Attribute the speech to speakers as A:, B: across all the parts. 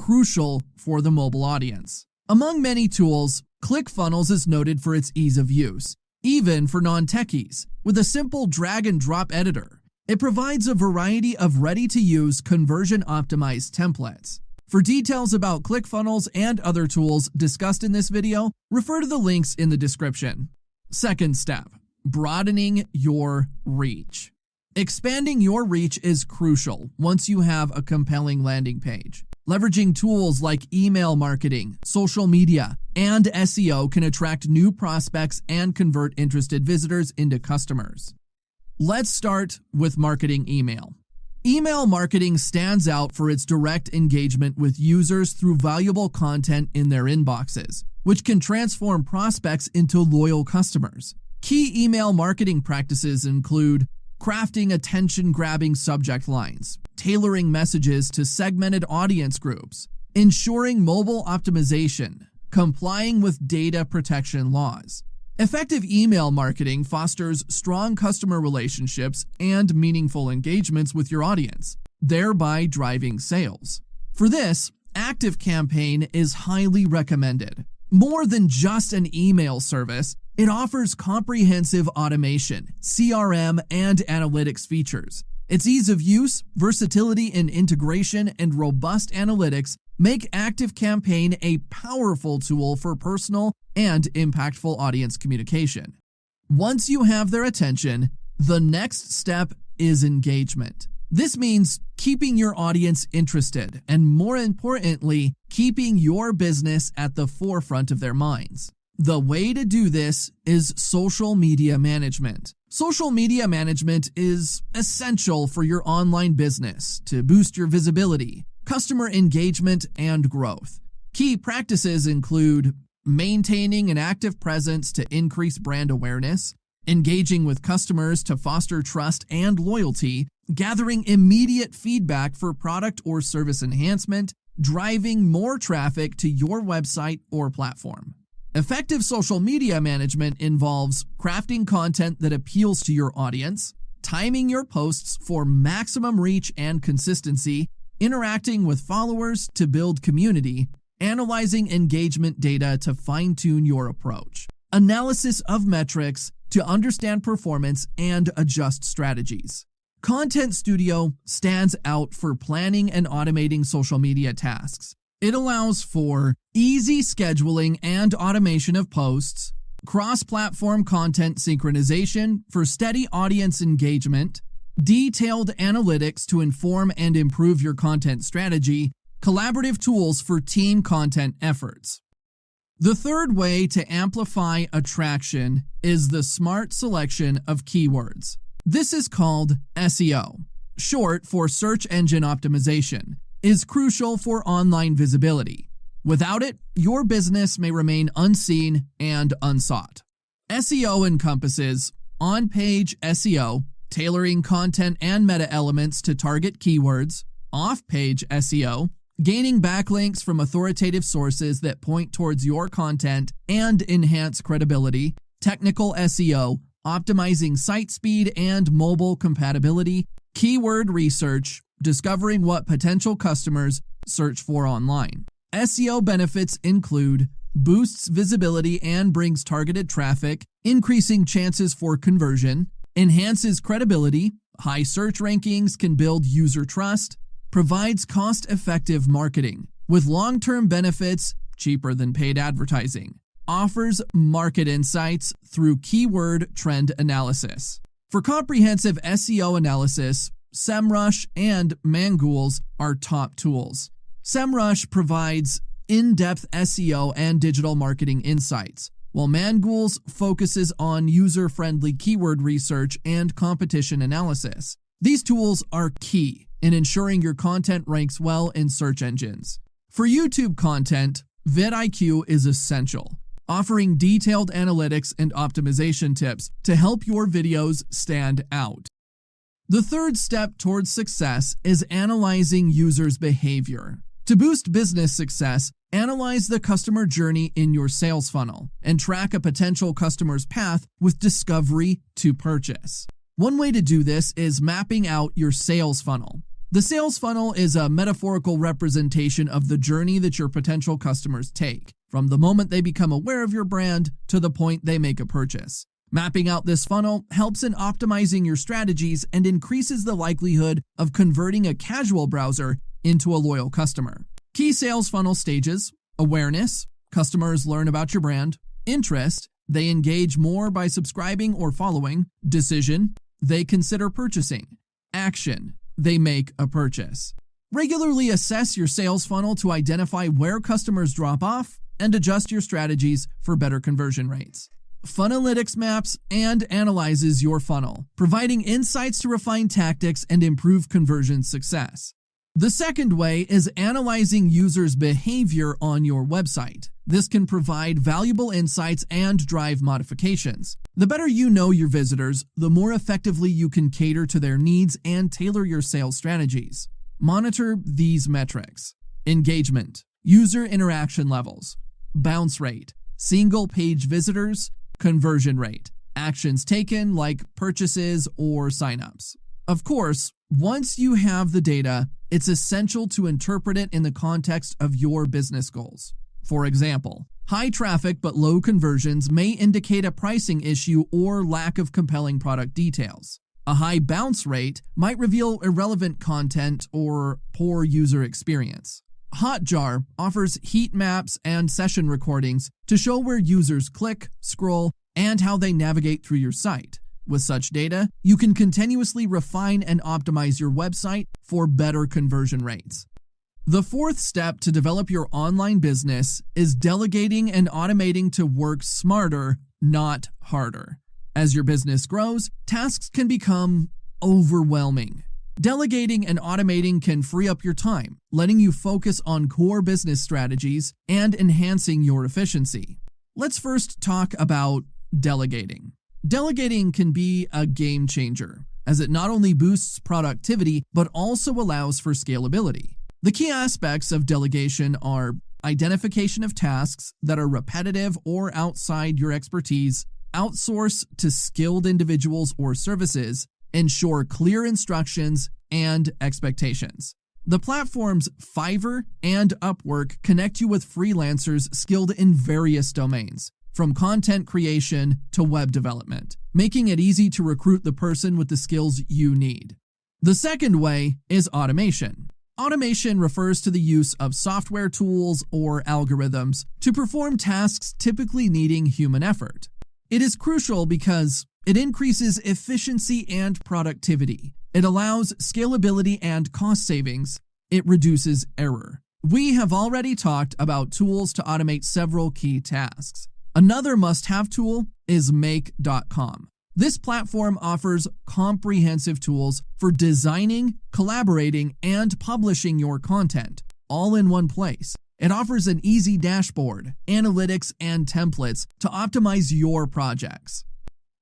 A: crucial for the mobile audience. Among many tools, ClickFunnels is noted for its ease of use, even for non-techies. With a simple drag-and-drop editor, it provides a variety of ready-to-use conversion-optimized templates. For details about ClickFunnels and other tools discussed in this video, refer to the links in the description. Second step, broadening your reach. Expanding your reach is crucial once you have a compelling landing page. Leveraging tools like email marketing, social media, and SEO can attract new prospects and convert interested visitors into customers. Let's start with marketing email. Email marketing stands out for its direct engagement with users through valuable content in their inboxes, which can transform prospects into loyal customers. Key email marketing practices include crafting attention-grabbing subject lines, tailoring messages to segmented audience groups, ensuring mobile optimization, complying with data protection laws. Effective email marketing fosters strong customer relationships and meaningful engagements with your audience, thereby driving sales. For this, ActiveCampaign is highly recommended. More than just an email service, it offers comprehensive automation, CRM, and analytics features. Its ease of use, versatility in integration, and robust analytics make ActiveCampaign a powerful tool for personal and impactful audience communication. Once you have their attention, the next step is engagement. This means keeping your audience interested and, more importantly, keeping your business at the forefront of their minds. The way to do this is social media management. Social media management is essential for your online business to boost your visibility, customer engagement, and growth. Key practices include maintaining an active presence to increase brand awareness, engaging with customers to foster trust and loyalty, gathering immediate feedback for product or service enhancement, driving more traffic to your website or platform. Effective social media management involves crafting content that appeals to your audience, timing your posts for maximum reach and consistency, interacting with followers to build community, analyzing engagement data to fine-tune your approach, analysis of metrics to understand performance and adjust strategies. Content Studio stands out for planning and automating social media tasks. It allows for easy scheduling and automation of posts, cross-platform content synchronization for steady audience engagement, detailed analytics to inform and improve your content strategy, collaborative tools for team content efforts. The third way to amplify attraction is the smart selection of keywords. This is called SEO, short for search engine optimization, is crucial for online visibility. Without it, your business may remain unseen and unsought. SEO encompasses on-page SEO, tailoring content and meta elements to target keywords, off-page SEO, gaining backlinks from authoritative sources that point towards your content and enhance credibility, technical SEO, optimizing site speed and mobile compatibility, keyword research, discovering what potential customers search for online. SEO benefits include boosts visibility and brings targeted traffic, increasing chances for conversion, enhances credibility, high search rankings can build user trust, provides cost-effective marketing with long-term benefits cheaper than paid advertising, offers market insights through keyword trend analysis. For comprehensive SEO analysis, SEMrush and Mangools are top tools. SEMrush provides in-depth SEO and digital marketing insights, while Mangools focuses on user-friendly keyword research and competition analysis. These tools are key in ensuring your content ranks well in search engines. For YouTube content, vidIQ is essential, offering detailed analytics and optimization tips to help your videos stand out. The third step towards success is analyzing users' behavior. To boost business success, analyze the customer journey in your sales funnel and track a potential customer's path with discovery to purchase. One way to do this is mapping out your sales funnel. The sales funnel is a metaphorical representation of the journey that your potential customers take, from the moment they become aware of your brand to the point they make a purchase. Mapping out this funnel helps in optimizing your strategies and increases the likelihood of converting a casual browser into a loyal customer. Key sales funnel stages: awareness, customers learn about your brand; interest, they engage more by subscribing or following; decision, they consider purchasing; action, they make a purchase. Regularly assess your sales funnel to identify where customers drop off and adjust your strategies for better conversion rates. Funalytics maps and analyzes your funnel, providing insights to refine tactics and improve conversion success. The second way is analyzing users' behavior on your website. This can provide valuable insights and drive modifications. The better you know your visitors, the more effectively you can cater to their needs and tailor your sales strategies. Monitor these metrics: engagement, user interaction levels, bounce rate, single-page visitors, conversion rate, actions taken like purchases or signups. Of course, once you have the data, it's essential to interpret it in the context of your business goals. For example, high traffic but low conversions may indicate a pricing issue or lack of compelling product details. A high bounce rate might reveal irrelevant content or poor user experience. Hotjar offers heat maps and session recordings to show where users click, scroll, and how they navigate through your site. With such data, you can continuously refine and optimize your website for better conversion rates. The fourth step to develop your online business is delegating and automating to work smarter, not harder. As your business grows, tasks can become overwhelming. Delegating and automating can free up your time, letting you focus on core business strategies and enhancing your efficiency. Let's first talk about delegating. Delegating can be a game changer, as it not only boosts productivity but also allows for scalability. The key aspects of delegation are identification of tasks that are repetitive or outside your expertise, outsource to skilled individuals or services, ensure clear instructions and expectations. The platforms Fiverr and Upwork connect you with freelancers skilled in various domains, from content creation to web development, making it easy to recruit the person with the skills you need. The second way is automation. Automation refers to the use of software tools or algorithms to perform tasks typically needing human effort. It is crucial because it increases efficiency and productivity. It allows scalability and cost savings. It reduces error. We have already talked about tools to automate several key tasks. Another must-have tool is Make.com. This platform offers comprehensive tools for designing, collaborating, and publishing your content, all in one place. It offers an easy dashboard, analytics, and templates to optimize your projects.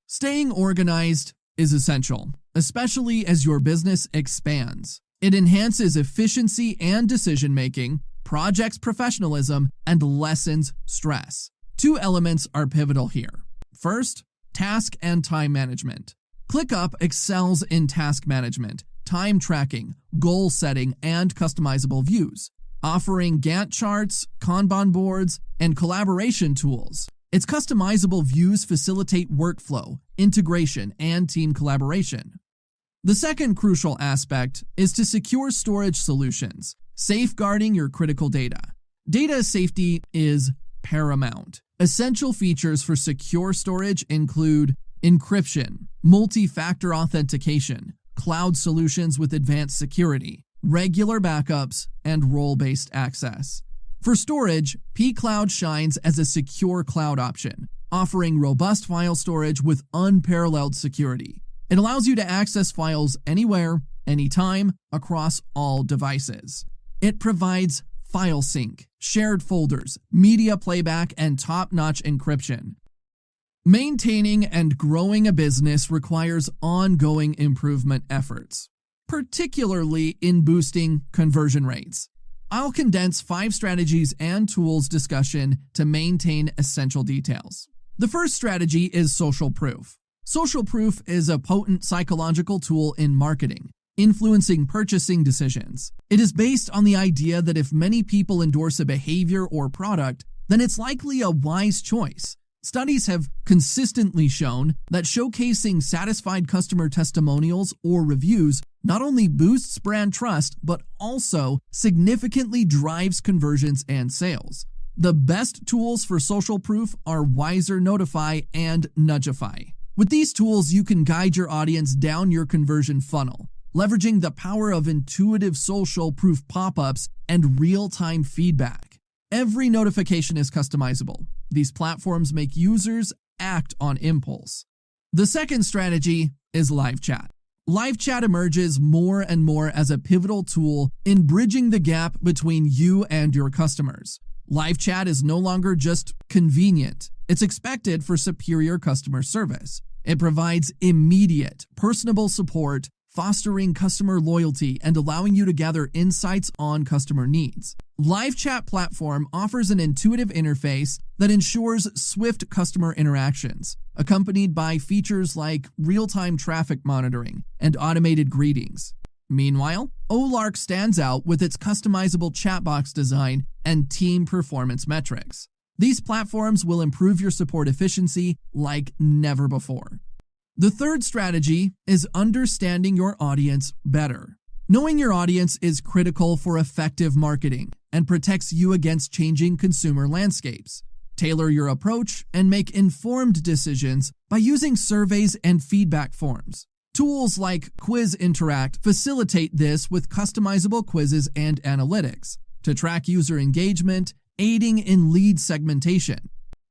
A: Staying organized is essential, especially as your business expands. It enhances efficiency and decision-making, projects professionalism, and lessens stress. Two elements are pivotal here. First, task and time management. ClickUp excels in task management, time tracking, goal setting, and customizable views, offering Gantt charts, Kanban boards, and collaboration tools. Its customizable views facilitate workflow, integration, and team collaboration. The second crucial aspect is to secure storage solutions, safeguarding your critical data. Data safety is paramount. Essential features for secure storage include encryption, multi-factor authentication, cloud solutions with advanced security, regular backups, and role-based access. For storage, pCloud shines as a secure cloud option, offering robust file storage with unparalleled security. It allows you to access files anywhere, anytime, across all devices. It provides file sync, shared folders, media playback, and top-notch encryption. Maintaining and growing a business requires ongoing improvement efforts, particularly in boosting conversion rates. I'll condense 5 strategies and tools discussion to maintain essential details. The first strategy is social proof. Social proof is a potent psychological tool in marketing. influencing purchasing decisions. It is based on the idea that if many people endorse a behavior or product, then it's likely a wise choice. Studies have consistently shown that showcasing satisfied customer testimonials or reviews not only boosts brand trust, but also significantly drives conversions and sales. The best tools for social proof are Wiser, Notify, and Nudgify. With these tools, you can guide your audience down your conversion funnel, leveraging the power of intuitive social proof pop-ups and real-time feedback. Every notification is customizable. These platforms make users act on impulse. The second strategy is live chat. Live chat emerges more and more as a pivotal tool in bridging the gap between you and your customers. Live chat is no longer just convenient. It's expected for superior customer service. It provides immediate, personable support, fostering customer loyalty and allowing you to gather insights on customer needs. Live chat platform offers an intuitive interface that ensures swift customer interactions, accompanied by features like real-time traffic monitoring and automated greetings. Meanwhile, Olark stands out with its customizable chat box design and team performance metrics. These platforms will improve your support efficiency like never before. The third strategy is understanding your audience better. Knowing your audience is critical for effective marketing and protects you against changing consumer landscapes. Tailor your approach and make informed decisions by using surveys and feedback forms. Tools like Quiz Interact facilitate this with customizable quizzes and analytics to track user engagement, aiding in lead segmentation.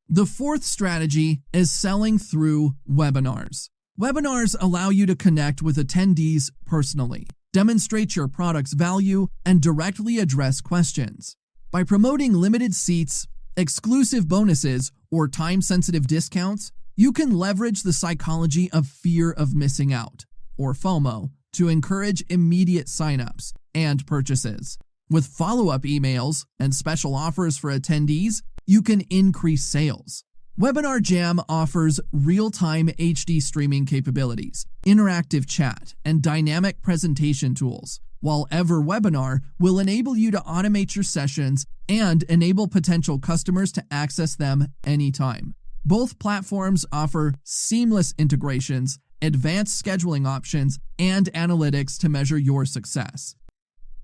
A: The fourth strategy is selling through webinars. Webinars allow you to connect with attendees personally, demonstrate your product's value, and directly address questions. By promoting limited seats, exclusive bonuses, or time-sensitive discounts, you can leverage the psychology of fear of missing out, or FOMO, to encourage immediate signups and purchases. With follow-up emails and special offers for attendees, you can increase sales. Webinar Jam offers real-time HD streaming capabilities, interactive chat, and dynamic presentation tools, while EverWebinar will enable you to automate your sessions and enable potential customers to access them anytime. Both platforms offer seamless integrations, advanced scheduling options, and analytics to measure your success.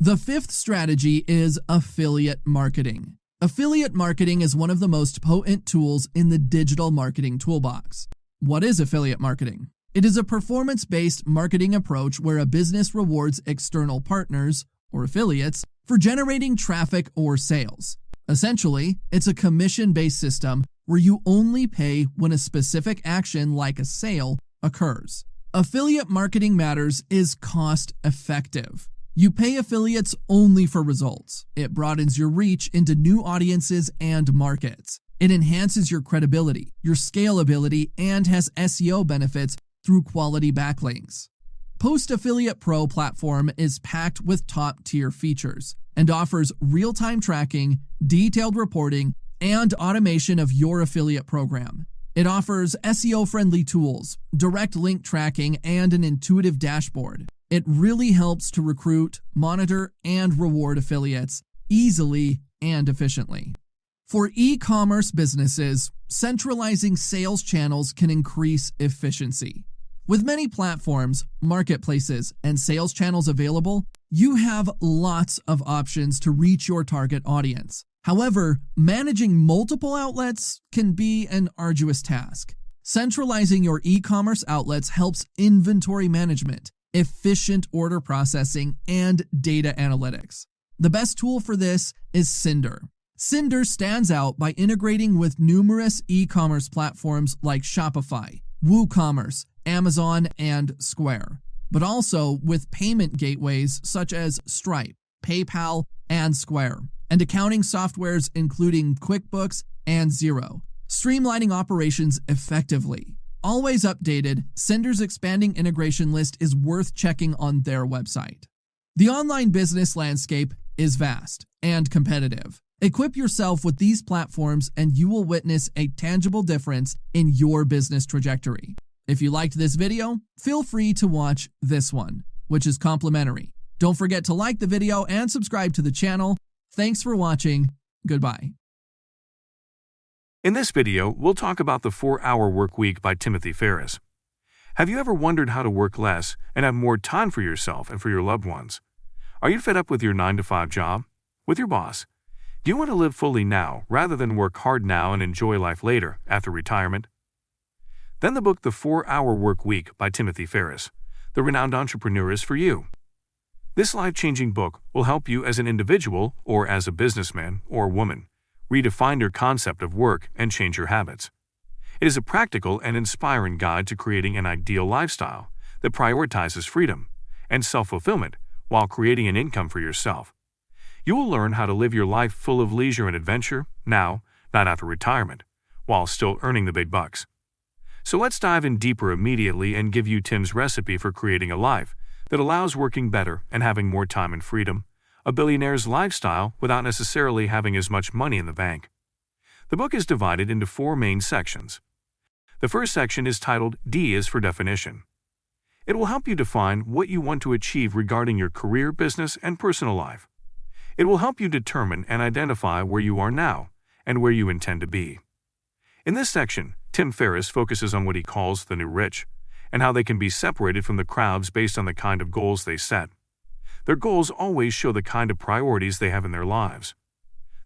A: The fifth strategy is affiliate marketing. Affiliate marketing is one of the most potent tools in the digital marketing toolbox. What is affiliate marketing? It is a performance-based marketing approach where a business rewards external partners, or affiliates, for generating traffic or sales. Essentially, it's a commission-based system where you only pay when a specific action like a sale occurs. Affiliate marketing matters is cost-effective. You pay affiliates only for results. It broadens your reach into new audiences and markets. It enhances your credibility, your scalability, and has SEO benefits through quality backlinks. Post Affiliate Pro platform is packed with top-tier features and offers real-time tracking, detailed reporting, and automation of your affiliate program. It offers SEO-friendly tools, direct link tracking, and an intuitive dashboard. It really helps to recruit, monitor, and reward affiliates easily and efficiently. For e-commerce businesses, centralizing sales channels can increase efficiency. With many platforms, marketplaces, and sales channels available, you have lots of options to reach your target audience. However, managing multiple outlets can be an arduous task. Centralizing your e-commerce outlets helps inventory management, efficient order processing, and data analytics. The best tool for this is Cinder. Cinder stands out by integrating with numerous e-commerce platforms like Shopify, WooCommerce, Amazon, and Square, but also with payment gateways such as Stripe, PayPal, and Square, and accounting softwares including QuickBooks and Xero, streamlining operations effectively. Always updated, Cinder's expanding integration list is worth checking on their website. The online business landscape is vast and competitive. Equip yourself with these platforms and you will witness a tangible difference in your business trajectory. If you liked this video, feel free to watch this one. which is complimentary. Don't forget to like the video and subscribe to the channel. Thanks for watching. Goodbye.
B: In this video, we'll talk about the 4-Hour Work Week by Timothy Ferriss. Have you ever wondered how to work less and have more time for yourself and for your loved ones? Are you fed up with your 9-to-5 job? With your boss? Do you want to live fully now rather than work hard now and enjoy life later, after retirement? Then the book The 4-Hour Work Week by Timothy Ferriss, the renowned entrepreneur, is for you. This life-changing book will help you as an individual or as a businessman or woman redefine your concept of work and change your habits. It is a practical and inspiring guide to creating an ideal lifestyle that prioritizes freedom and self-fulfillment while creating an income for yourself. You will learn how to live your life full of leisure and adventure now, not after retirement, while still earning the big bucks. So let's dive in deeper immediately and give you Tim's recipe for creating a life that allows working better and having more time and freedom, a billionaire's lifestyle without necessarily having as much money in the bank. The book is divided into 4 main sections. The first section is titled D is for Definition. It will help you define what you want to achieve regarding your career, business, and personal life. It will help you determine and identify where you are now and where you intend to be. In this section, Tim Ferriss focuses on what he calls the new rich and how they can be separated from the crowds based on the kind of goals they set. Their goals always show the kind of priorities they have in their lives.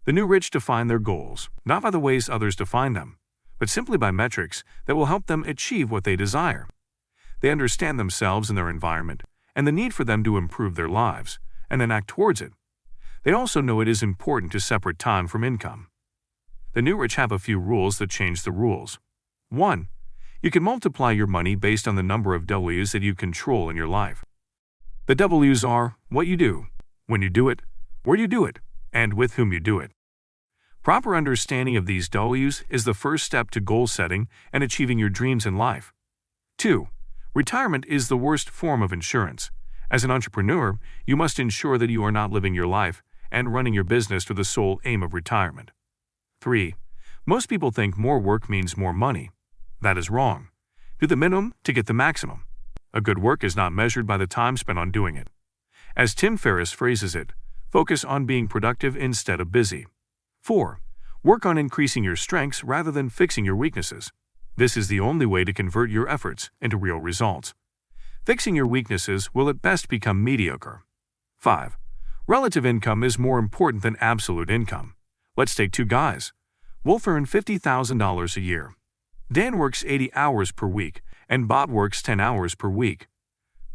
B: The new rich define their goals, not by the ways others define them, but simply by metrics that will help them achieve what they desire. They understand themselves and their environment and the need for them to improve their lives, and then act towards it. They also know it is important to separate time from income. The new rich have a few rules that change the rules. 1. You can multiply your money based on the number of W's that you control in your life. The W's are what you do, when you do it, where you do it, and with whom you do it. Proper understanding of these W's is the first step to goal setting and achieving your dreams in life. 2. Retirement is the worst form of insurance. As an entrepreneur, you must ensure that you are not living your life and running your business to the sole aim of retirement. 3. Most people think more work means more money. That is wrong. Do the minimum to get the maximum. A good work is not measured by the time spent on doing it. As Tim Ferriss phrases it, focus on being productive instead of busy. 4. Work on increasing your strengths rather than fixing your weaknesses. This is the only way to convert your efforts into real results. Fixing your weaknesses will at best become mediocre. 5. Relative income is more important than absolute income. Let's take 2 guys. Wolf earned $50,000 a year. Dan works 80 hours per week, and Bob works 10 hours per week.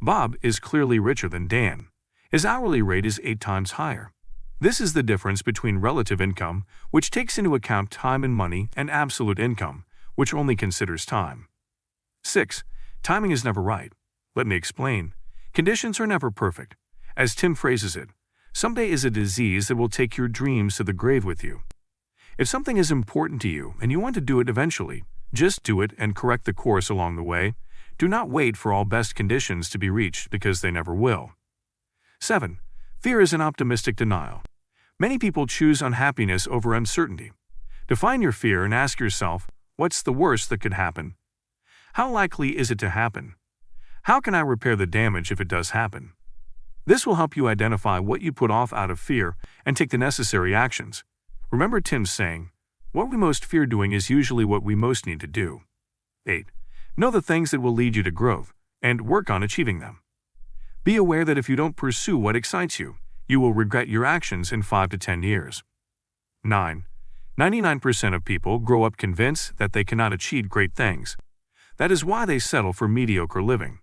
B: Bob is clearly richer than Dan. His hourly rate is 8 times higher. This is the difference between relative income, which takes into account time and money, and absolute income, which only considers time. 6. Timing is never right. Let me explain. Conditions are never perfect. As Tim phrases it, someday is a disease that will take your dreams to the grave with you. If something is important to you and you want to do it eventually, just do it and correct the course along the way. Do not wait for all best conditions to be reached because they never will. 7. Fear is an optimistic denial. Many people choose unhappiness over uncertainty. Define your fear and ask yourself, what's the worst that could happen? How likely is it to happen? How can I repair the damage if it does happen? This will help you identify what you put off out of fear and take the necessary actions. Remember Tim's saying, what we most fear doing is usually what we most need to do. 8. Know the things that will lead you to growth, and work on achieving them. Be aware that if you don't pursue what excites you, you will regret your actions in 5 to 10 years. 9. 99% of people grow up convinced that they cannot achieve great things. That is why they settle for mediocre living.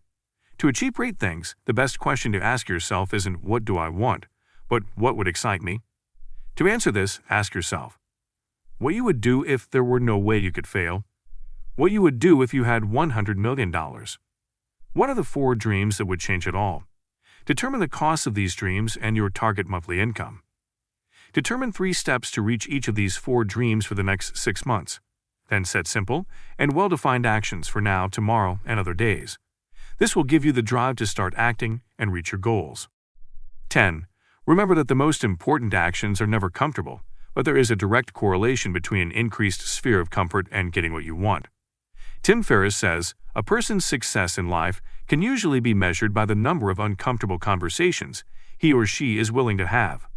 B: To achieve great things, the best question to ask yourself isn't what do I want, but what would excite me? To answer this, ask yourself, what you would do if there were no way you could fail? What you would do if you had $100 million? What are the 4 dreams that would change it all? Determine the cost of these dreams and your target monthly income. Determine 3 steps to reach each of these 4 dreams for the next 6 months. Then set simple and well-defined actions for now, tomorrow, and other days. This will give you the drive to start acting and reach your goals. 10. Remember that the most important actions are never comfortable, but there is a direct correlation between an increased sphere of comfort and getting what you want. Tim Ferriss says, a person's success in life can usually be measured by the number of uncomfortable conversations he or she is willing to have.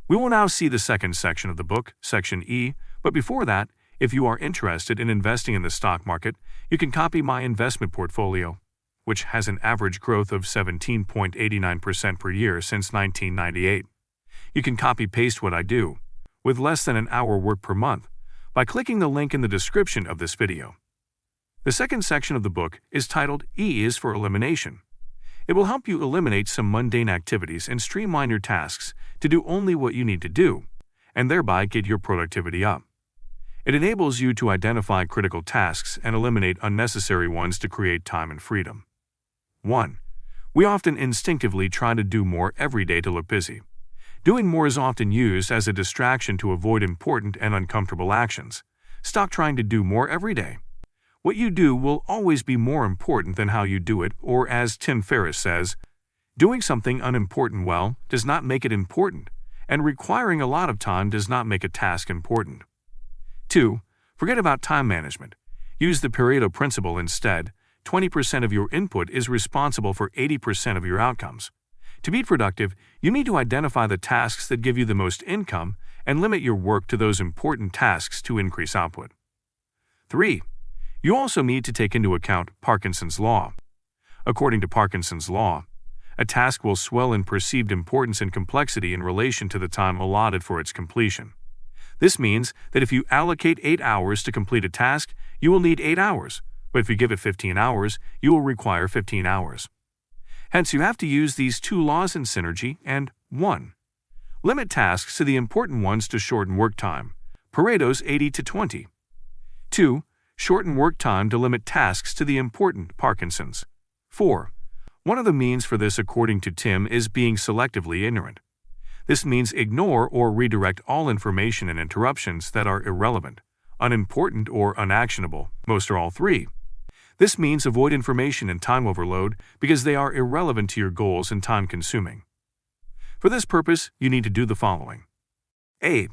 B: We will now see the second section of the book, Section E, but before that, if you are interested in investing in the stock market, you can copy my investment portfolio, which has an average growth of 17.89% per year since 1998. You can copy-paste what I do, with less than an hour work per month, by clicking the link in the description of this video. The second section of the book is titled E is for Elimination. It will help you eliminate some mundane activities and streamline your tasks to do only what you need to do, and thereby get your productivity up. It enables you to identify critical tasks and eliminate unnecessary ones to create time and freedom. 1. We often instinctively try to do more every day to look busy. Doing more is often used as a distraction to avoid important and uncomfortable actions. Stop trying to do more every day. What you do will always be more important than how you do it, or as Tim Ferriss says, doing something unimportant well does not make it important, and requiring a lot of time does not make a task important. 2. Forget about time management. Use the Pareto principle instead. 20% of your input is responsible for 80% of your outcomes. To be productive, you need to identify the tasks that give you the most income and limit your work to those important tasks to increase output. 3. You also need to take into account Parkinson's law. According to Parkinson's law, a task will swell in perceived importance and complexity in relation to the time allotted for its completion. This means that if you allocate 8 hours to complete a task, you will need 8 hours, but if you give it 15 hours, you will require 15 hours. Hence, you have to use these two laws in synergy and 1. Limit tasks to the important ones to shorten work time. Pareto's 80 to 20. 2. Shorten work time to limit tasks to the important Parkinson's. 4. One of the means for this, according to Tim, is being selectively ignorant. This means ignore or redirect all information and interruptions that are irrelevant, unimportant, or unactionable, most or all 3. This means avoid information and time overload because they are irrelevant to your goals and time-consuming. For this purpose, you need to do the following. A.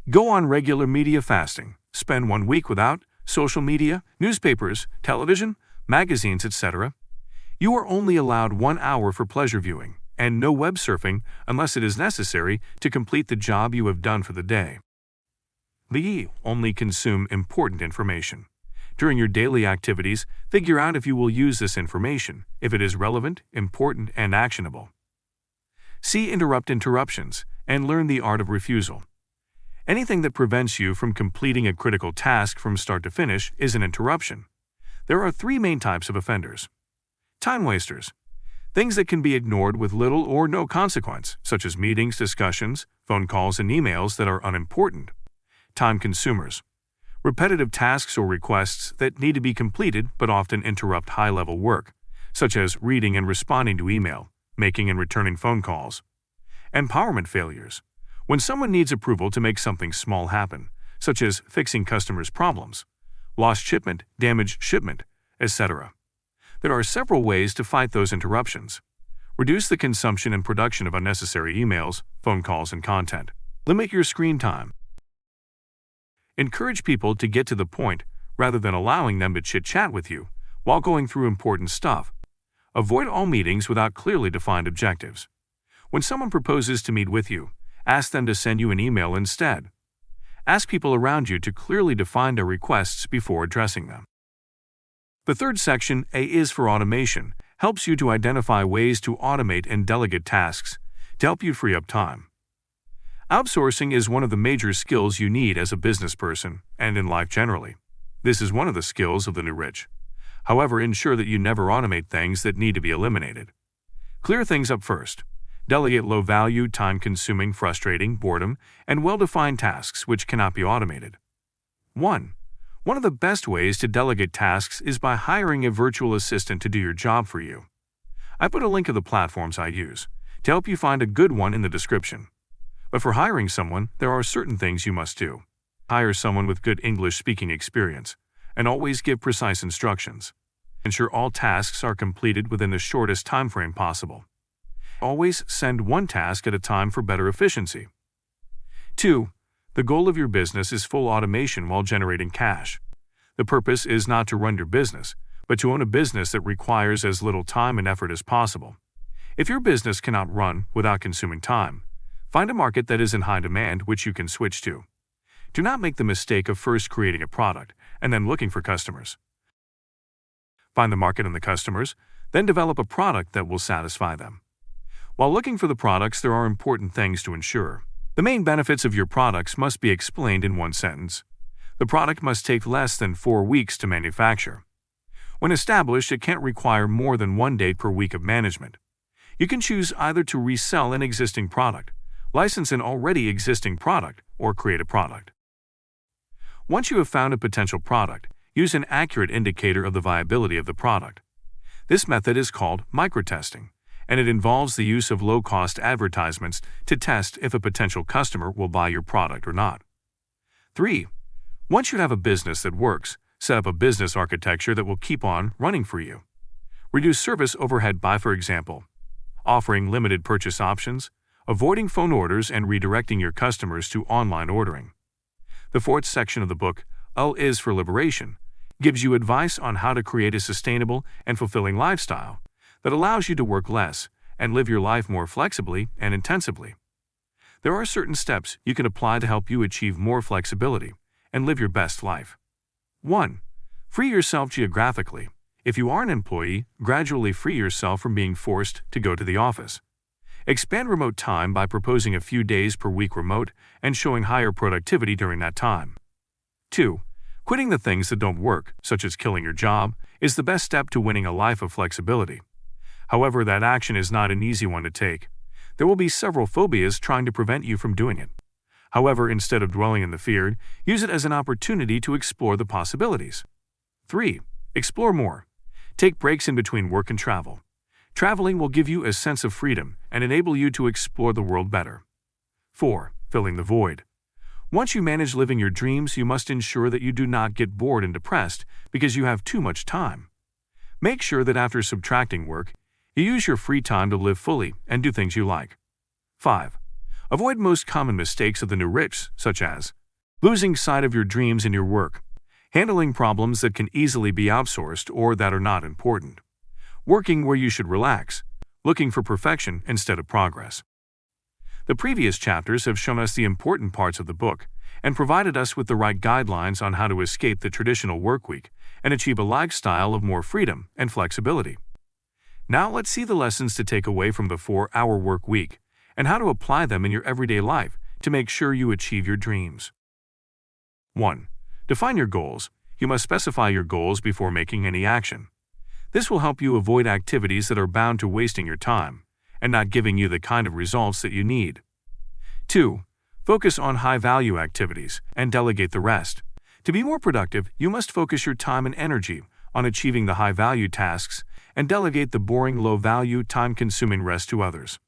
B: Go on regular media fasting. Spend 1 week without social media, newspapers, television, magazines, etc. You are only allowed 1 hour for pleasure viewing and no web surfing unless it is necessary to complete the job you have done for the day. B. Only consume important information. During your daily activities, figure out if you will use this information, if it is relevant, important, and actionable. C. Interrupt interruptions and learn the art of refusal. Anything that prevents you from completing a critical task from start to finish is an interruption. There are 3 main types of offenders. Time wasters. Things that can be ignored with little or no consequence, such as meetings, discussions, phone calls, and emails that are unimportant. Time consumers. Repetitive tasks or requests that need to be completed but often interrupt high-level work, such as reading and responding to email, making and returning phone calls. Empowerment failures. When someone needs approval to make something small happen, such as fixing customers' problems, lost shipment, damaged shipment, etc. There are several ways to fight those interruptions. Reduce the consumption and production of unnecessary emails, phone calls, and content. Limit your screen time. Encourage people to get to the point rather than allowing them to chit-chat with you while going through important stuff. Avoid all meetings without clearly defined objectives. When someone proposes to meet with you, ask them to send you an email instead. Ask people around you to clearly define their requests before addressing them. The third section, A is for automation, helps you to identify ways to automate and delegate tasks to help you free up time. Outsourcing is one of the major skills you need as a business person and in life generally. This is one of the skills of the new rich. However, ensure that you never automate things that need to be eliminated. Clear things up first. Delegate low-value, time-consuming, frustrating, boredom, and well-defined tasks which cannot be automated. 1. One of the best ways to delegate tasks is by hiring a virtual assistant to do your job for you. I put a link of the platforms I use to help you find a good one in the description. But for hiring someone, there are certain things you must do. Hire someone with good English speaking experience, and always give precise instructions. Ensure all tasks are completed within the shortest time frame possible. Always send one task at a time for better efficiency. 2. The goal of your business is full automation while generating cash. The purpose is not to run your business, but to own a business that requires as little time and effort as possible. If your business cannot run without consuming time, find a market that is in high demand which you can switch to. Do not make the mistake of first creating a product and then looking for customers. Find the market and the customers, then develop a product that will satisfy them. While looking for the products, there are important things to ensure. The main benefits of your products must be explained in one sentence. The product must take less than 4 weeks to manufacture. When established, it can't require more than 1 day per week of management. You can choose either to resell an existing product, license an already existing product, or create a product. Once you have found a potential product, use an accurate indicator of the viability of the product. This method is called microtesting, and it involves the use of low-cost advertisements to test if a potential customer will buy your product or not. 3. Once you have a business that works, set up a business architecture that will keep on running for you. Reduce service overhead by, for example, offering limited purchase options, avoiding phone orders, and redirecting your customers to online ordering. The 4th section of the book, L is for Liberation, gives you advice on how to create a sustainable and fulfilling lifestyle that allows you to work less and live your life more flexibly and intensively. There are certain steps you can apply to help you achieve more flexibility and live your best life. 1. Free yourself geographically. If you are an employee, gradually free yourself from being forced to go to the office. Expand remote time by proposing a few days per week remote and showing higher productivity during that time. 2. Quitting the things that don't work, such as killing your job, is the best step to winning a life of flexibility. However, that action is not an easy one to take. There will be several phobias trying to prevent you from doing it. However, instead of dwelling in the fear, use it as an opportunity to explore the possibilities. 3. Explore more. Take breaks in between work and travel. Traveling will give you a sense of freedom and enable you to explore the world better. 4. Filling the void. Once you manage living your dreams, you must ensure that you do not get bored and depressed because you have too much time. Make sure that after subtracting work, you use your free time to live fully and do things you like. 5. Avoid most common mistakes of the new rich, such as losing sight of your dreams in your work, handling problems that can easily be outsourced or that are not important, working where you should relax, looking for perfection instead of progress. The previous chapters have shown us the important parts of the book and provided us with the right guidelines on how to escape the traditional workweek and achieve a lifestyle of more freedom and flexibility. Now let's see the lessons to take away from the 4-hour work week and how to apply them in your everyday life to make sure you achieve your dreams. 1. Define your goals. You must specify your goals before making any action. This will help you avoid activities that are bound to wasting your time and not giving you the kind of results that you need. 2. Focus on high-value activities and delegate the rest. To be more productive, you must focus your time and energy on achieving the high-value tasks and delegate the boring, low-value, time-consuming rest to others.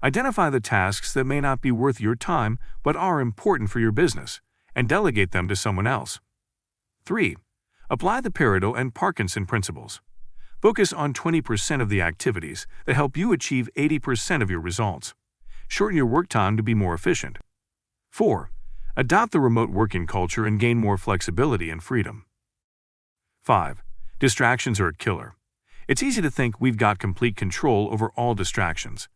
B: Identify the tasks that may not be worth your time but are important for your business and delegate them to someone else. 3. Apply the Pareto and Parkinson principles. Focus on 20% of the activities that help you achieve 80% of your results. Shorten your work time to be more efficient. 4. Adopt the remote working culture and gain more flexibility and freedom. 5. Distractions are a killer. It's easy to think we've got complete control over all distractions.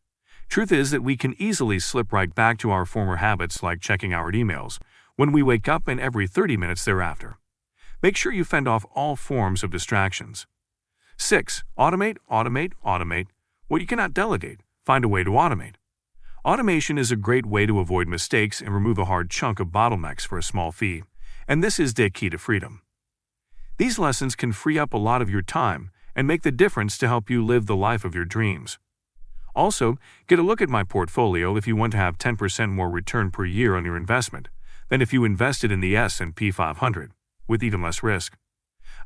B: Truth is that we can easily slip right back to our former habits like checking our emails when we wake up and every 30 minutes thereafter. Make sure you fend off all forms of distractions. 6. Automate, automate, automate. What you cannot delegate, find a way to automate. Automation is a great way to avoid mistakes and remove a hard chunk of bottlenecks for a small fee, and this is the key to freedom. These lessons can free up a lot of your time and make the difference to help you live the life of your dreams. Also, get a look at my portfolio if you want to have 10% more return per year on your investment than if you invested in the S&P 500, with even less risk.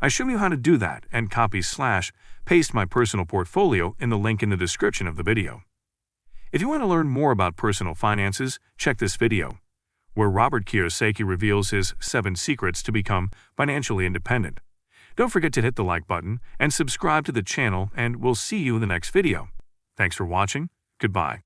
B: I show you how to do that and copy/paste my personal portfolio in the link in the description of the video. If you want to learn more about personal finances, check this video, where Robert Kiyosaki reveals his 7 secrets to become financially independent. Don't forget to hit the like button and subscribe to the channel, and we'll see you in the next video. Thanks for watching. Goodbye.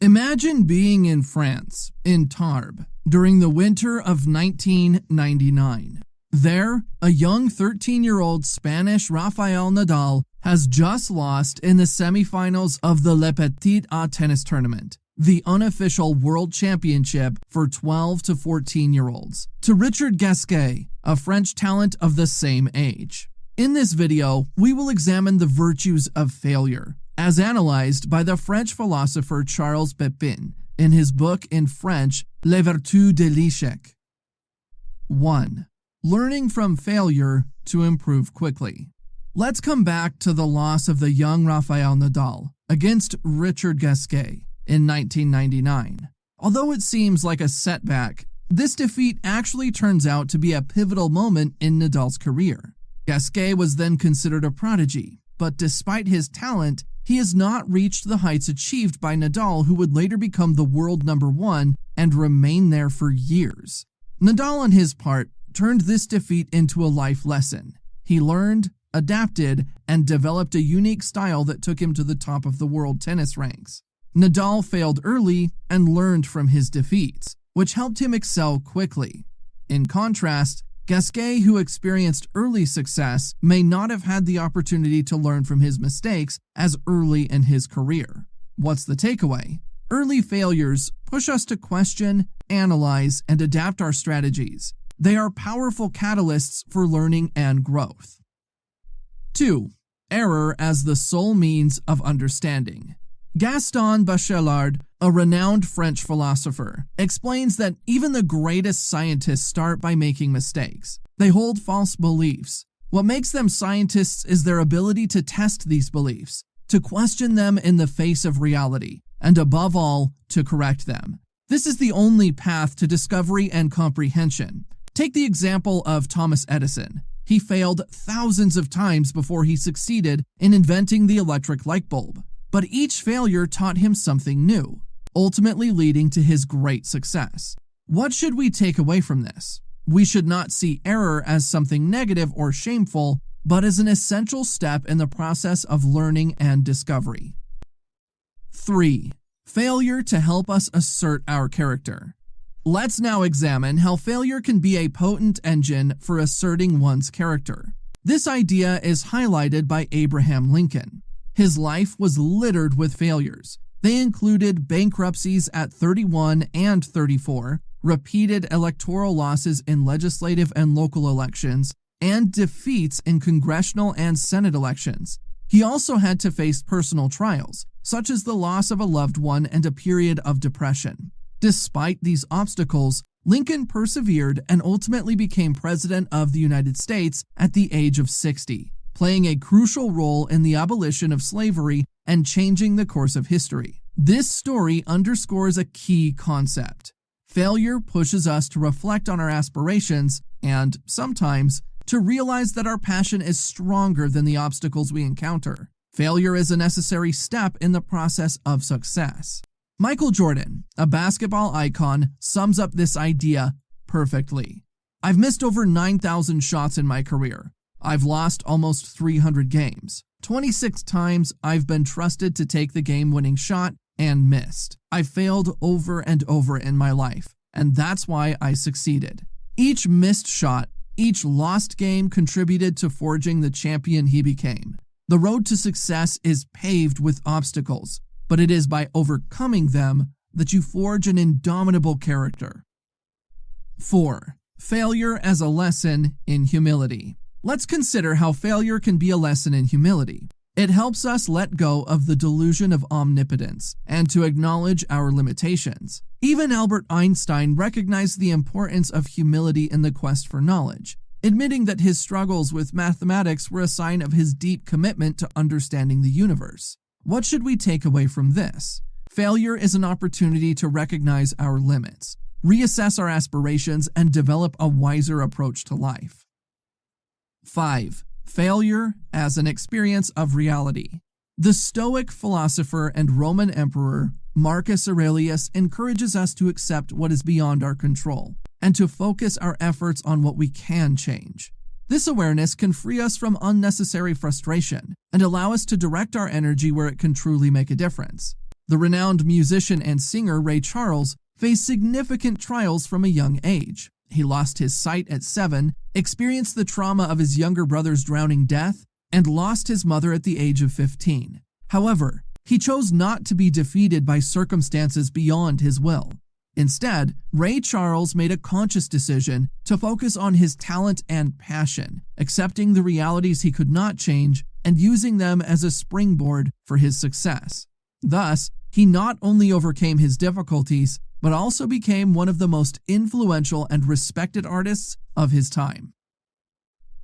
A: Imagine being in France, in Tarbes, during the winter of 1999. There, a young 13-year-old Spanish Rafael Nadal has just lost in the semifinals of the Le Petit A tennis tournament, the unofficial world championship for 12 to 14-year-olds, to Richard Gasquet, a French talent of the same age. In this video, we will examine the virtues of failure, as analyzed by the French philosopher Charles Pepin in his book in French, Les Vertus de l'Échec. 1. Learning from failure to improve quickly. Let's come back to the loss of the young Rafael Nadal against Richard Gasquet in 1999. Although it seems like a setback, this defeat actually turns out to be a pivotal moment in Nadal's career. Gasquet was then considered a prodigy, but despite his talent, he has not reached the heights achieved by Nadal, who would later become the world #1 and remain there for years. Nadal, on his part, turned this defeat into a life lesson. He learned, adapted, and developed a unique style that took him to the top of the world tennis ranks. Nadal failed early and learned from his defeats, which helped him excel quickly. In contrast, Gasquet, who experienced early success, may not have had the opportunity to learn from his mistakes as early in his career. What's the takeaway? Early failures push us to question, analyze, and adapt our strategies. They are powerful catalysts for learning and growth. 2. Error as the sole means of understanding. Gaston Bachelard, a renowned French philosopher, explains that even the greatest scientists start by making mistakes. They hold false beliefs. What makes them scientists is their ability to test these beliefs, to question them in the face of reality, and above all, to correct them. This is the only path to discovery and comprehension. Take the example of Thomas Edison. He failed thousands of times before he succeeded in inventing the electric light bulb. But each failure taught him something new, ultimately leading to his great success. What should we take away from this? We should not see error as something negative or shameful, but as an essential step in the process of learning and discovery. 3. Failure to help us assert our character. Let's now examine how failure can be a potent engine for asserting one's character. This idea is highlighted by Abraham Lincoln. His life was littered with failures. They included bankruptcies at 31 and 34, repeated electoral losses in legislative and local elections, and defeats in congressional and Senate elections. He also had to face personal trials, such as the loss of a loved one and a period of depression. Despite these obstacles, Lincoln persevered and ultimately became President of the United States at the age of 60, playing a crucial role in the abolition of slavery and changing the course of history. This story underscores a key concept. Failure pushes us to reflect on our aspirations and, sometimes, to realize that our passion is stronger than the obstacles we encounter. Failure is a necessary step in the process of success. Michael Jordan, a basketball icon, sums up this idea perfectly. I've missed over 9,000 shots in my career. I've lost almost 300 games. 26 times I've been trusted to take the game-winning shot and missed. I've failed over and over in my life, and that's why I succeeded. Each missed shot, each lost game contributed to forging the champion he became. The road to success is paved with obstacles, but it is by overcoming them that you forge an indomitable character. 4. Failure as a lesson in humility. Let's consider how failure can be a lesson in humility. It helps us let go of the delusion of omnipotence and to acknowledge our limitations. Even Albert Einstein recognized the importance of humility in the quest for knowledge, admitting that his struggles with mathematics were a sign of his deep commitment to understanding the universe. What should we take away from this? Failure is an opportunity to recognize our limits, reassess our aspirations, and develop a wiser approach to life. 5. Failure as an experience of reality. The Stoic philosopher and Roman emperor Marcus Aurelius encourages us to accept what is beyond our control and to focus our efforts on what we can change. This awareness can free us from unnecessary frustration and allow us to direct our energy where it can truly make a difference. The renowned musician and singer Ray Charles faced significant trials from a young age. He lost his sight at 7, experienced the trauma of his younger brother's drowning death, and lost his mother at the age of 15. However, he chose not to be defeated by circumstances beyond his will. Instead, Ray Charles made a conscious decision to focus on his talent and passion, accepting the realities he could not change and using them as a springboard for his success. Thus, he not only overcame his difficulties, but also became one of the most influential and respected artists of his time.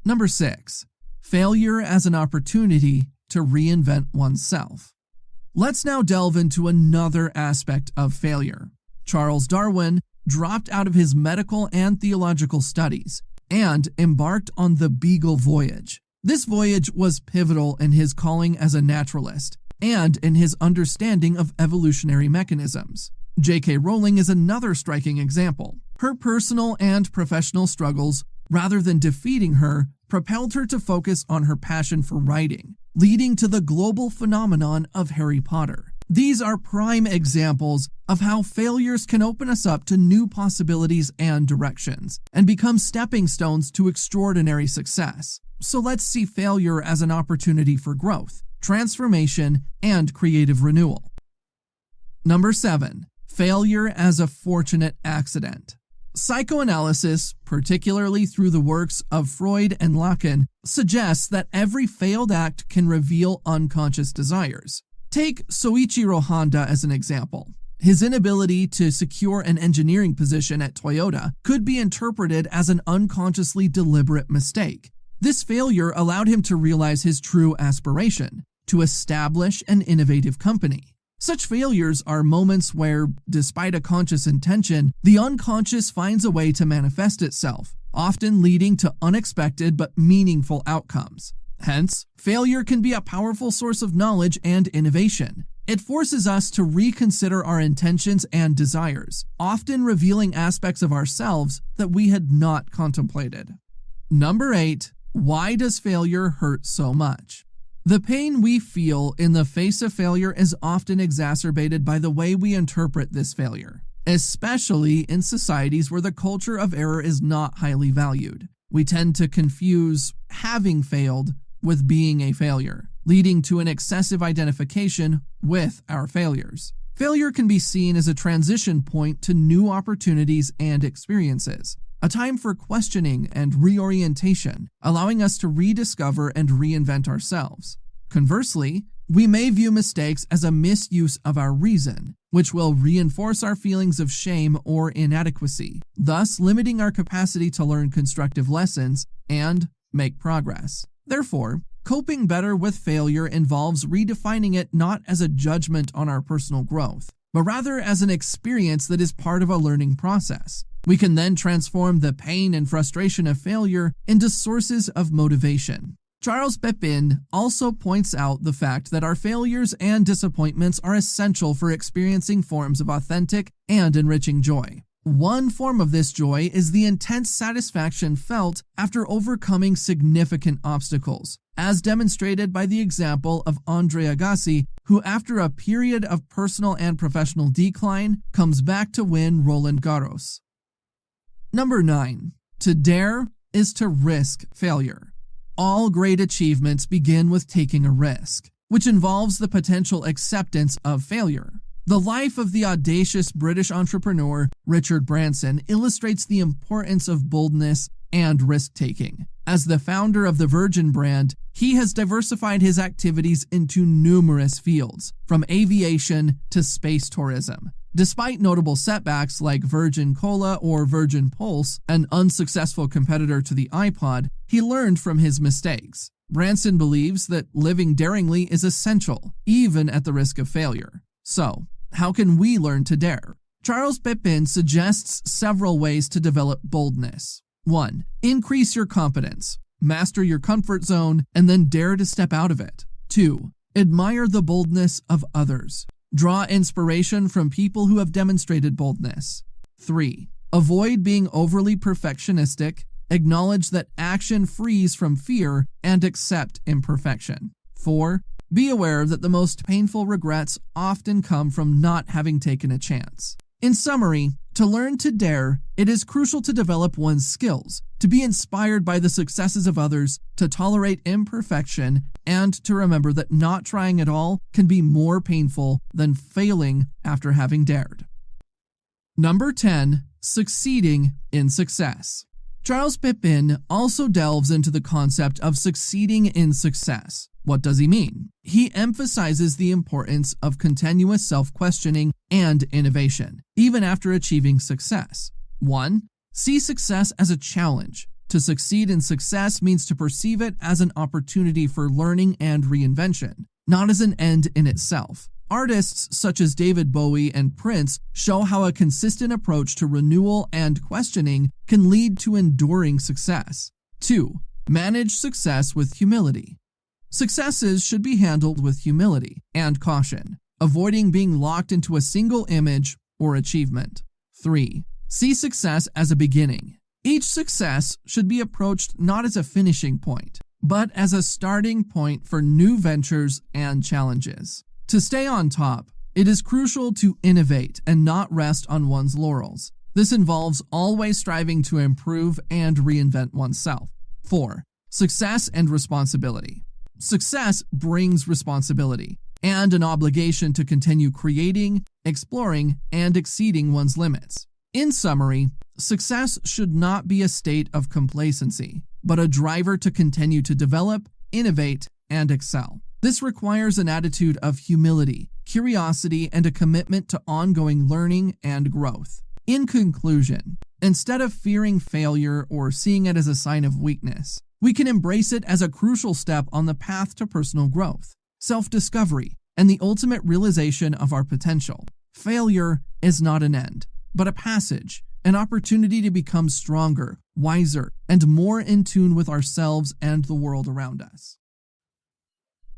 A: Number 6. Failure as an opportunity to reinvent oneself. Let's now delve into another aspect of failure. Charles Darwin dropped out of his medical and theological studies and embarked on the Beagle Voyage. This voyage was pivotal in his calling as a naturalist and in his understanding of evolutionary mechanisms. J.K. Rowling is another striking example. Her personal and professional struggles, rather than defeating her, propelled her to focus on her passion for writing, leading to the global phenomenon of Harry Potter. These are prime examples of how failures can open us up to new possibilities and directions, and become stepping stones to extraordinary success. So let's see failure as an opportunity for growth, transformation, and creative renewal. Number 7. Failure as a fortunate accident. Psychoanalysis, particularly through the works of Freud and Lacan, suggests that every failed act can reveal unconscious desires. Take Soichiro Honda as an example. His inability to secure an engineering position at Toyota could be interpreted as an unconsciously deliberate mistake. This failure allowed him to realize his true aspiration, to establish an innovative company. Such failures are moments where, despite a conscious intention, the unconscious finds a way to manifest itself, often leading to unexpected but meaningful outcomes. Hence, failure can be a powerful source of knowledge and innovation. It forces us to reconsider our intentions and desires, often revealing aspects of ourselves that we had not contemplated. Number 8. Why does failure hurt so much? The pain we feel in the face of failure is often exacerbated by the way we interpret this failure, especially in societies where the culture of error is not highly valued. We tend to confuse having failed with being a failure, leading to an excessive identification with our failures. Failure can be seen as a transition point to new opportunities and experiences, a time for questioning and reorientation, allowing us to rediscover and reinvent ourselves. Conversely, we may view mistakes as a misuse of our reason, which will reinforce our feelings of shame or inadequacy, thus limiting our capacity to learn constructive lessons and make progress. Therefore, coping better with failure involves redefining it not as a judgment on our personal growth, but rather as an experience that is part of a learning process. We can then transform the pain and frustration of failure into sources of motivation. Charles Pepin also points out the fact that our failures and disappointments are essential for experiencing forms of authentic and enriching joy. One form of this joy is the intense satisfaction felt after overcoming significant obstacles, as demonstrated by the example of Andre Agassi, who after a period of personal and professional decline, comes back to win Roland Garros. Number 9. To dare is to risk failure. All great achievements begin with taking a risk, which involves the potential acceptance of failure. The life of the audacious British entrepreneur Richard Branson illustrates the importance of boldness and risk-taking. As the founder of the Virgin brand, he has diversified his activities into numerous fields, from aviation to space tourism. Despite notable setbacks like Virgin Cola or Virgin Pulse, an unsuccessful competitor to the iPod, he learned from his mistakes. Branson believes that living daringly is essential, even at the risk of failure. So, how can we learn to dare? Charles Pepin suggests several ways to develop boldness. 1. Increase your competence. Master your comfort zone and then dare to step out of it. 2. Admire the boldness of others. Draw inspiration from people who have demonstrated boldness. 3. Avoid being overly perfectionistic. Acknowledge that action frees from fear and accept imperfection. 4. Be aware that the most painful regrets often come from not having taken a chance. In summary, to learn to dare, it is crucial to develop one's skills, to be inspired by the successes of others, to tolerate imperfection, and to remember that not trying at all can be more painful than failing after having dared. Number 10. Succeeding in success. Charles Pepin also delves into the concept of succeeding in success. What does he mean? He emphasizes the importance of continuous self-questioning and innovation, even after achieving success. 1. See success as a challenge. To succeed in success means to perceive it as an opportunity for learning and reinvention, not as an end in itself. Artists such as David Bowie and Prince show how a consistent approach to renewal and questioning can lead to enduring success. 2. Manage success with humility. Successes should be handled with humility and caution, avoiding being locked into a single image or achievement. 3. See success as a beginning. Each success should be approached not as a finishing point, but as a starting point for new ventures and challenges. To stay on top, it is crucial to innovate and not rest on one's laurels. This involves always striving to improve and reinvent oneself. 4. Success and responsibility. Success brings responsibility and an obligation to continue creating, exploring, and exceeding one's limits. In summary, success should not be a state of complacency, but a driver to continue to develop, innovate, and excel. This requires an attitude of humility, curiosity, and a commitment to ongoing learning and growth. In conclusion, instead of fearing failure or seeing it as a sign of weakness, we can embrace it as a crucial step on the path to personal growth, self-discovery, and the ultimate realization of our potential. Failure is not an end, but a passage, an opportunity to become stronger, wiser, and more in tune with ourselves and the world around us.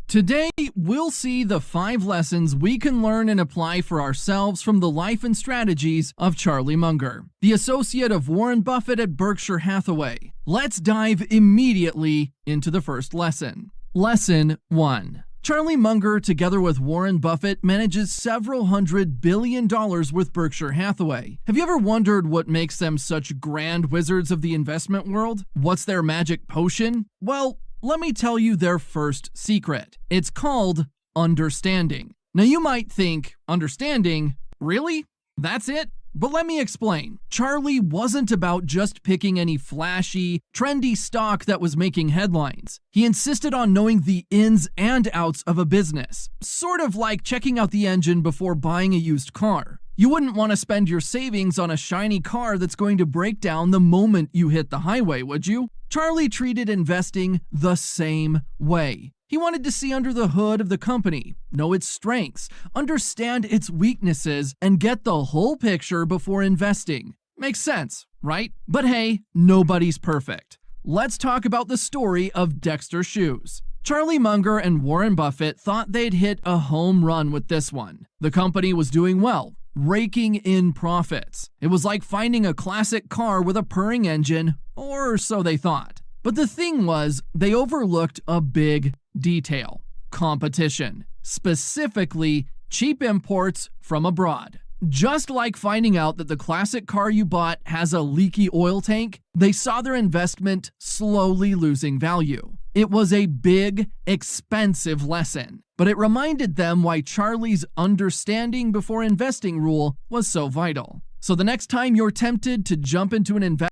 A: Today, we'll see the 5 lessons we can learn and apply for ourselves from the life and strategies of Charlie Munger, the associate of Warren Buffett at Berkshire Hathaway. Let's dive immediately into the first lesson. Lesson 1. Charlie Munger, together with Warren Buffett, manages several $100 billion with Berkshire Hathaway. Have you ever wondered what makes them such grand wizards of the investment world? What's their magic potion? Well, let me tell you their first secret. It's called understanding. Now you might think, understanding? Really? That's it? But let me explain. Charlie wasn't about just picking any flashy, trendy stock that was making headlines. He insisted on knowing the ins and outs of a business, sort of like checking out the engine before buying a used car. You wouldn't want to spend your savings on a shiny car that's going to break down the moment you hit the highway, would you? Charlie treated investing the same way. He wanted to see under the hood of the company, know its strengths, understand its weaknesses, and get the whole picture before investing. Makes sense, right? But hey, nobody's perfect. Let's talk about the story of Dexter Shoes. Charlie Munger and Warren Buffett thought they'd hit a home run with this one. The company was doing well, raking in profits. It was like finding a classic car with a purring engine, or so they thought. But the thing was, they overlooked a big detail: competition, specifically cheap imports from abroad. Just like finding out that the classic car you bought has a leaky oil tank, they saw their investment slowly losing value. It was a big, expensive lesson, but it reminded them why Charlie's understanding before investing rule was so vital. So the next time you're tempted to jump into an investment,